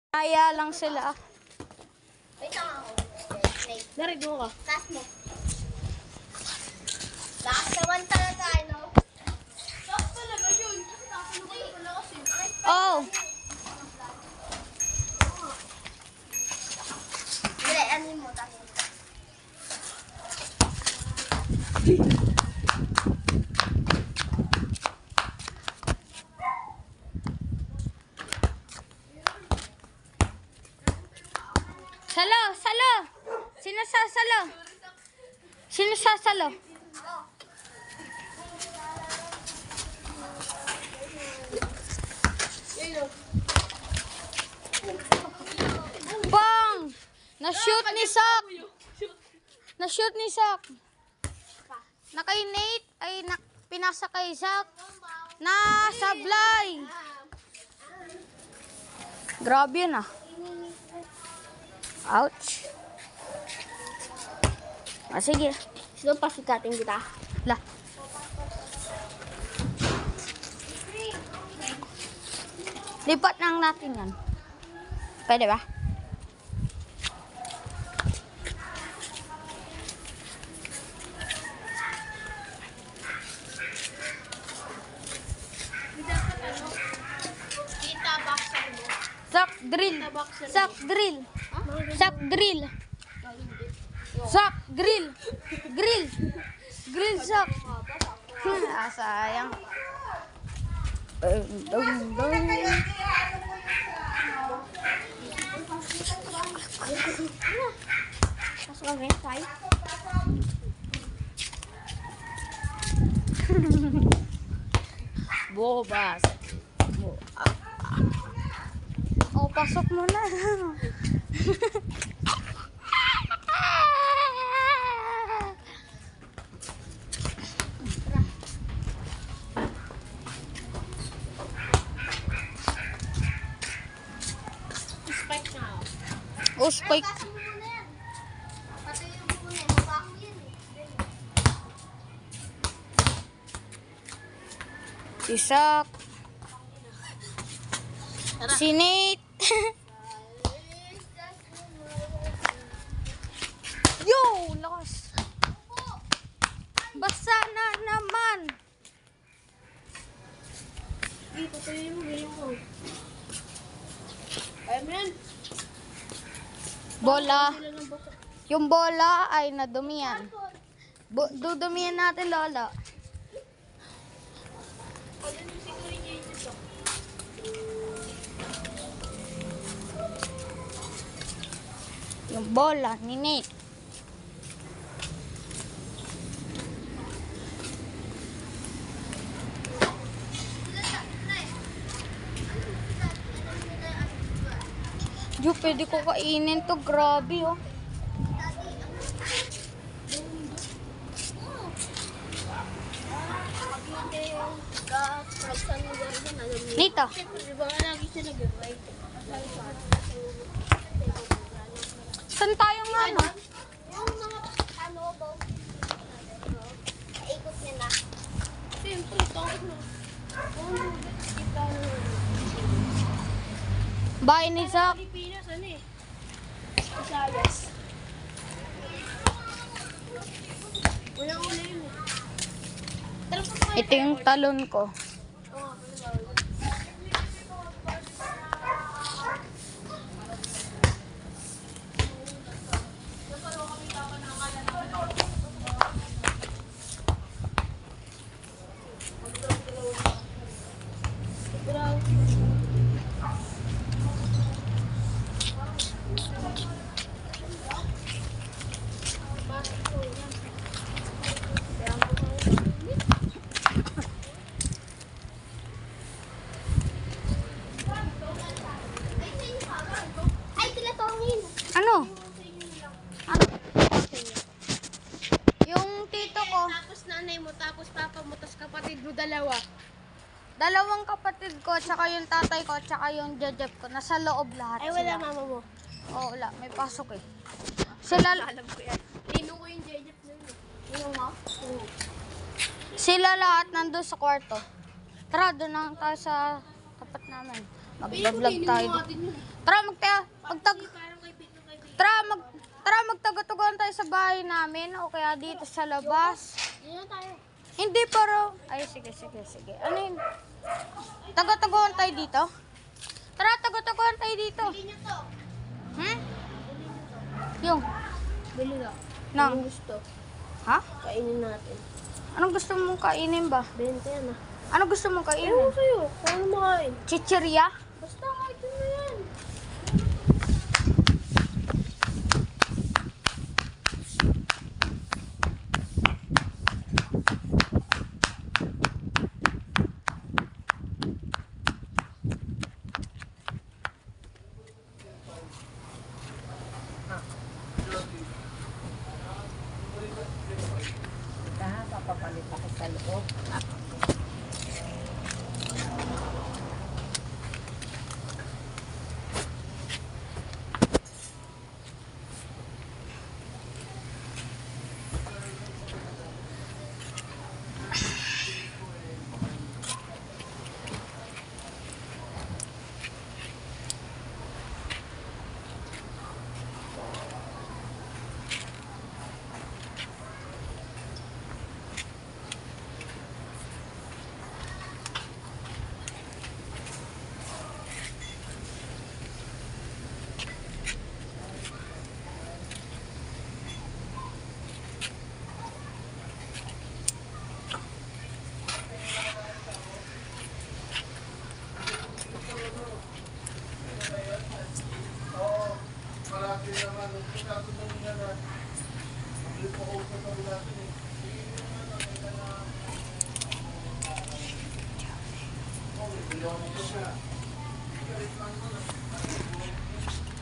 Kaya lang sila. Wait lang ako. Narinig mo ka? Taas mo. Taas naman talaga, no? Taas talaga yun. Taas naman talaga kasi. Oh. Hindi, ano mo, taas mo. Salo, salo. Sino sasalo? Sino sasalo? Bang! Na-shoot ni Sok. Na-shoot ni Sok. Na kay Nate ay pinasa kay Sok. Na sablay. Grabe yun ah. Ouch. Ah, sige. Sino pasikatin kita? Lah. Lipat lang natin yan. Pwede ba? Kita boxer mo. Sock drill. Sock drill. Sock drill. Sock drill. Grill. Grill sock. Ah, sayang. Pasok ang wifi. Bobas. Oh, pasok mo na. Spike na ako. Oh, spike. Taas mo muna yan. Patayin mo muna yan. Mabaho yan eh. Isak. Si Nate. Yo, lakas. Basa na naman. Dito, tuloy mo, ganyan ko. Ayaw mo yan. Bola. Sila ng basa. Yung bola ay nadumiyan. Dudumiyan natin, Lola. Yung bola ni Nate. Yo, pwede ko kainin to. Grabe, oh. Nito. Di ba nga lagi siya nag-ride? Saan tayo nga, no? Yung mga ano ba? Ikot nila. Siyempre, takot na. Bahay ni Zach. Pilipinas, ano eh? Visayas. Unang-una yun eh. Tara pa pa. Ito yung talon ko. Ay, sila tongin. Ano? Ano? Yung tito ko, Tapos nanay mo, tapos papa mo, tapos kapatid mo, dalawa. dalawang kapatid ko, tsaka yung tatay ko, tsaka yung jajab ko, nasa loob lahat Ay, wala sila. mama mo. Oo, wala. May pasok eh. Sila, Alam ko yan. Tino ko yung jejep na yun. Yung mo? sila lahat nandun sa kwarto. Tara, doon lang tayo sa tapat namin. Magbablog tayo. Tara, magtaga-tugan tayo sa bahay namin o kaya dito sa labas. Dito tayo. Hindi, pero... Ay, sige. Ano yun? Taga-tugan tayo dito? Tara, taga-tugan tayo dito. Bili nyo to. Yung, Bili na. nang... Anong gusto? Ha? Kainin natin. Anong gusto mong kainin ba? 20 yan ah. Ano gusto mong kainin? Ewan sa'yo. Paano makain? Chichirya? Basta kahit ano yan. Papapalit ako sa loob.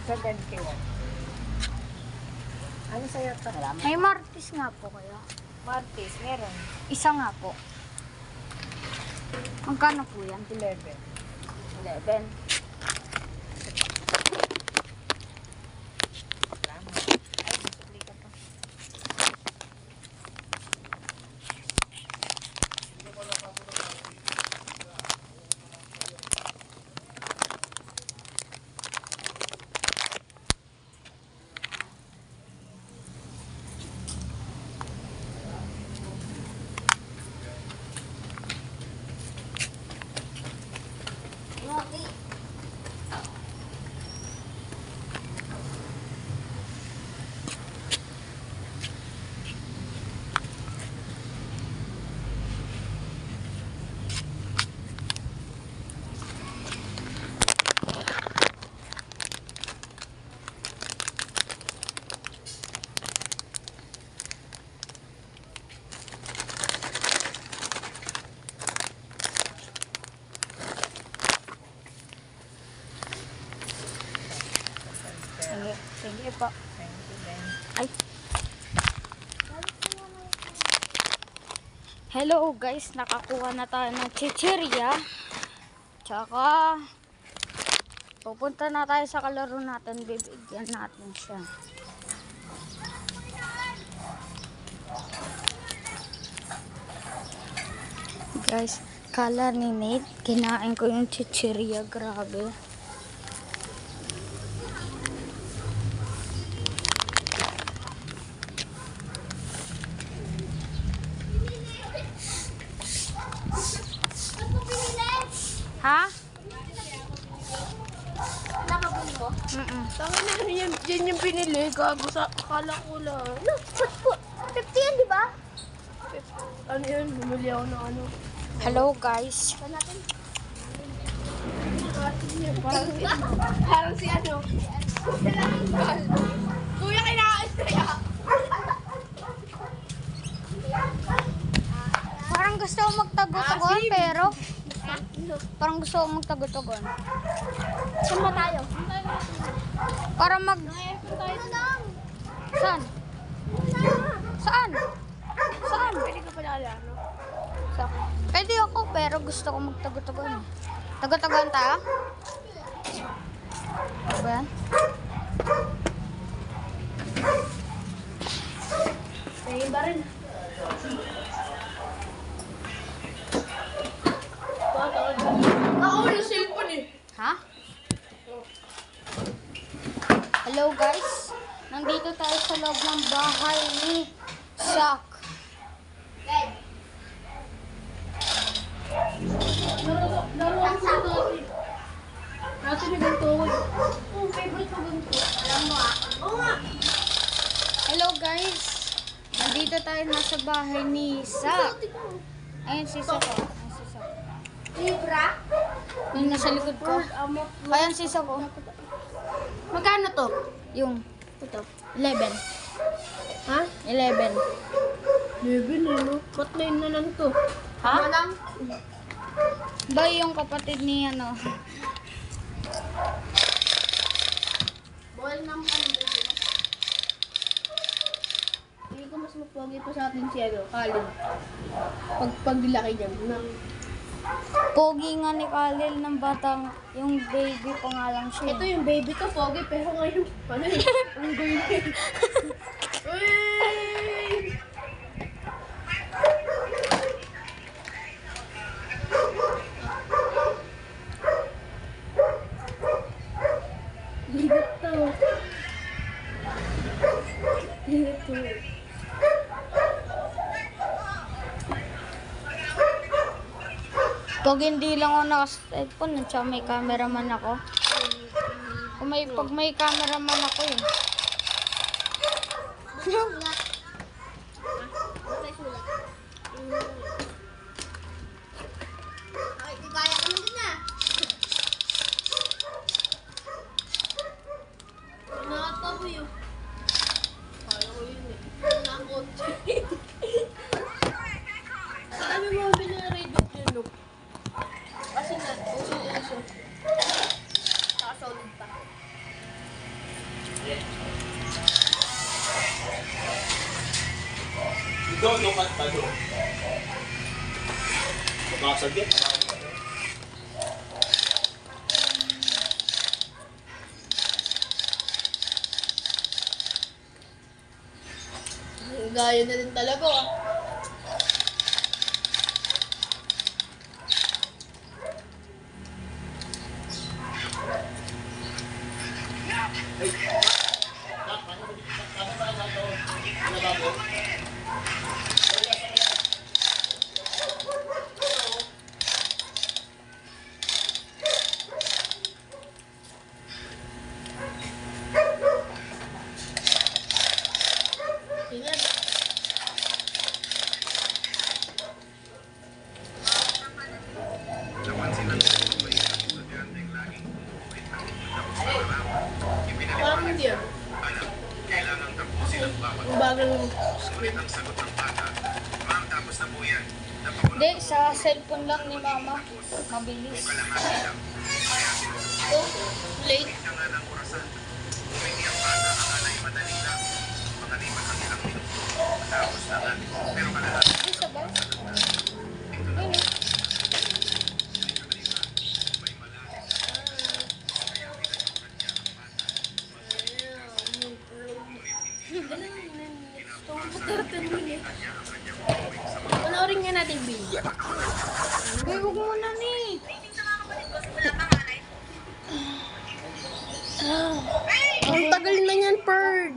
Sa ganti mo. Ano sa'yo ito? May martis nga po kayo. Martis, meron. Isa nga po. Magkano po yan? 11. 11. Ay, masukli ka pa. Sige po. Thank you, Ben. Ay. Hello guys, nakakuha na tayo ng chichirya. Tsaka pupunta na tayo sa kalaro natin, bibigyan natin siya. Guys, kala ni Nate, kinain ko yung chichirya, grabe. Ha? Nakabili mo? Tama na ano yan. Yan yung pinili. Gago sa akala ko lang. No, 50 yan, di ba? Ano yun? Bumili ako ng ano. Hello guys. Saan natin? Parang si ano. Kuya, kinakain kaya. Parang gusto ko magtagutugon pero parang gusto ko magtagutugon. Saan ba tayo? Para mag... Saan? Saan? Saan? Pwede ka pala ano. Sa... Pwede ako pero gusto ko magtagutugon. Tagutugon tayo? Ano ba yan? May iba rin. Ako yung cellphone eh. Ha? Hello guys, nandito tayo sa loob ng bahay ni Sak. Laruan ko ito. Kasi may ganito ako. Oh, favorite ko ganito. Alam mo ah. Oo nga. Hello guys, nandito tayo nasa bahay ni Sak. Ayun si Sak. Ayun si Sak. Libra? Yung nasa likod ko. Ayan si Sak. Magkano to? Yung Ito. 11. Ha? 11. 11 eh, no? Ba't 9 na lang to? Ha? Ano lang? Ba yung kapatid ni ano? Bawal ng baby. Hindi ko mas magpogi pa sa atin si ano, Kalin. Paglaki niya. Pogi nga ni Khalil ng batang, yung baby pa nga lang siya. Ito yung baby ko, pogi, pero ngayon, ano eh, ang goy na eh. Uy! Ligat to. Ligat to. Pag hindi lang ako naka-cellphone, at saka may cameraman ako. Pag may cameraman ako eh. Sulat. Basta sulat. Ay, di kaya ka din na. Nakatabi yun. Kaya ko yun eh. Nakakotse. Sabi mo, binarade yun, no? Kasi na, uso yun siya. Nakasolid pa. Lukat pa doon. Makasagit. Gaya na din talaga, ah. Tingnan. Parang hindi ah. Ang bagal mo. Hindi, sa cellphone lang ni mama. Mabilis. Oh, late. Hindi, sabay. Ayun. Panoorin nga natin yung video. Uy, huwag mo na ni. Ang tagal na yan, Bird.